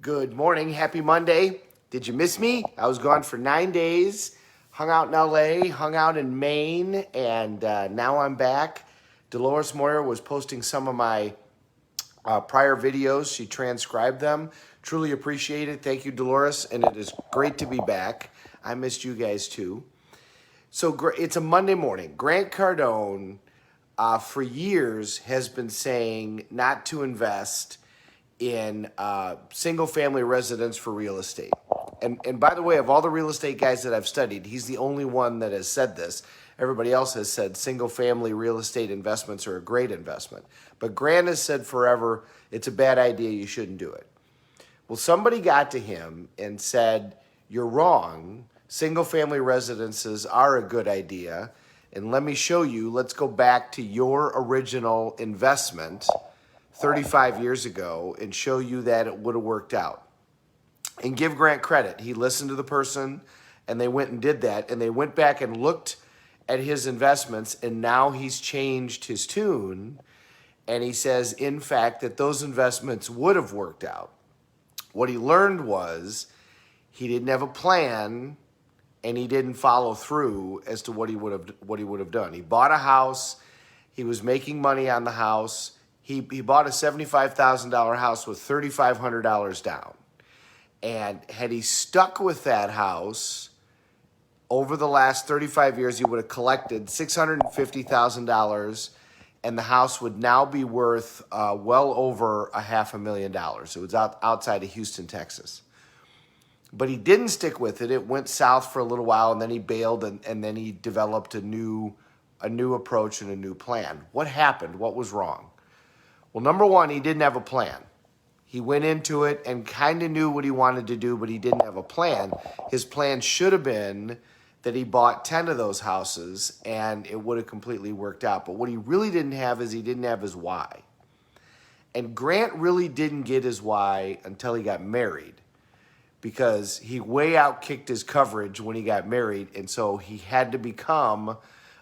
Good morning. Happy Monday. Did you miss me? I was gone for 9 days, hung out in LA, hung out in Maine, and now I'm back. Dolores Moyer was posting some of my prior videos. She transcribed them. Truly appreciate it. Thank you, Dolores, and it is great to be back. I missed you guys too. So it's a Monday morning. Grant Cardone, for years, has been saying not to invest in single-family residence for real estate. And by the way, of all the real estate guys that I've studied, he's the only one that has said this. Everybody else has said single-family real estate investments are a great investment. But Grant has said forever, it's a bad idea, you shouldn't do it. Well, somebody got to him and said, you're wrong. Single-family residences are a good idea. And let me show you, let's go back to your original investment 35 years ago and show you that it would have worked out. And give Grant credit. He listened to the person and they went and did that. And they went back and looked at his investments, and now he's changed his tune. And he says, in fact, that those investments would have worked out. What he learned was he didn't have a plan and he didn't follow through as to what he would have done. He bought a house. He was making money on the house. He bought a $75,000 house with $3,500 down. And had he stuck with that house over the last 35 years, he would have collected $650,000, and the house would now be worth well over $500,000. It was outside of Houston, Texas. But he didn't stick with it. It went south for a little while, and then he bailed, and then he developed a new approach and a new plan. What happened? What was wrong? Well, number one, he didn't have a plan. He went into it and kind of knew what he wanted to do, but he didn't have a plan. His plan should have been that he bought 10 of those houses and it would have completely worked out. But what he really didn't have is he didn't have his why. And Grant really didn't get his why until he got married, because he way outkicked his coverage when he got married. And so he had to become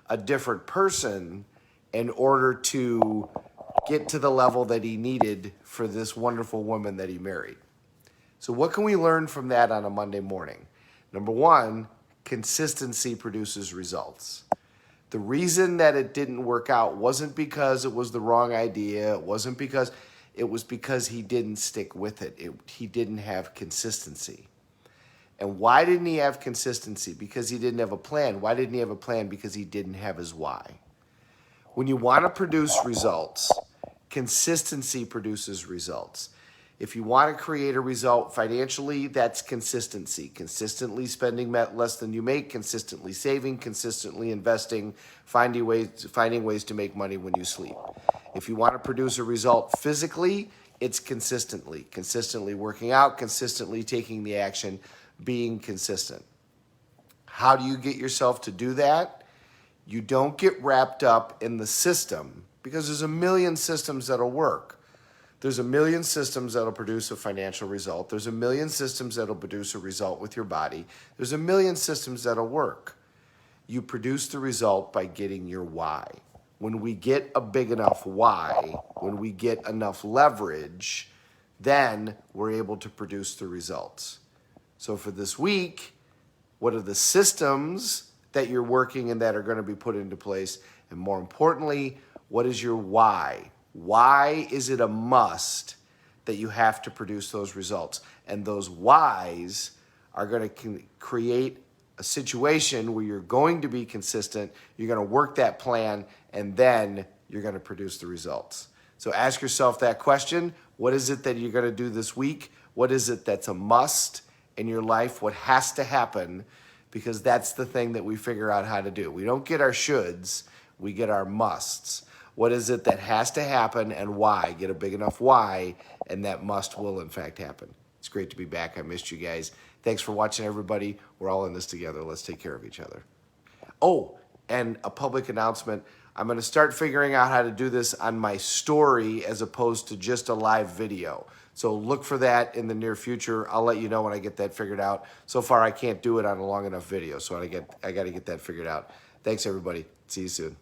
a different person in order to get to the level that he needed for this wonderful woman that he married. So what can we learn from that on a Monday morning? Number one, consistency produces results. The reason that it didn't work out wasn't because it was the wrong idea. It was because he didn't stick with it. He didn't have consistency. And why didn't he have consistency? Because he didn't have a plan. Why didn't he have a plan? Because he didn't have his why. When you want to produce results, consistency produces results. If you want to create a result financially, that's consistency. Consistently spending less than you make, consistently saving, consistently investing, finding ways to make money when you sleep. If you want to produce a result physically, it's consistently working out, consistently taking the action, being consistent. How do you get yourself to do that? You don't get wrapped up in the system, because there's a million systems that'll work. There's a million systems that'll produce a financial result. There's a million systems that'll produce a result with your body. There's a million systems that'll work. You produce the result by getting your why. When we get a big enough why, when we get enough leverage, then we're able to produce the results. So for this week, what are the systems that you're working and that are going to be put into place? And more importantly, what is your why? Why is it a must that you have to produce those results? And those whys are going to create a situation where you're going to be consistent, you're going to work that plan, and then you're going to produce the results. So ask yourself that question. What is it that you're going to do this week? What is it that's a must in your life? What has to happen? Because that's the thing that we figure out how to do. We don't get our shoulds, we get our musts. What is it that has to happen and why? Get a big enough why, and that must will in fact happen. It's great to be back. I missed you guys. Thanks for watching, everybody. We're all in this together. Let's take care of each other. Oh, and a public announcement. I'm going to start figuring out how to do this on my story as opposed to just a live video. So look for that in the near future. I'll let you know when I get that figured out. So far, I can't do it on a long enough video, so I got to get that figured out. Thanks, everybody. See you soon.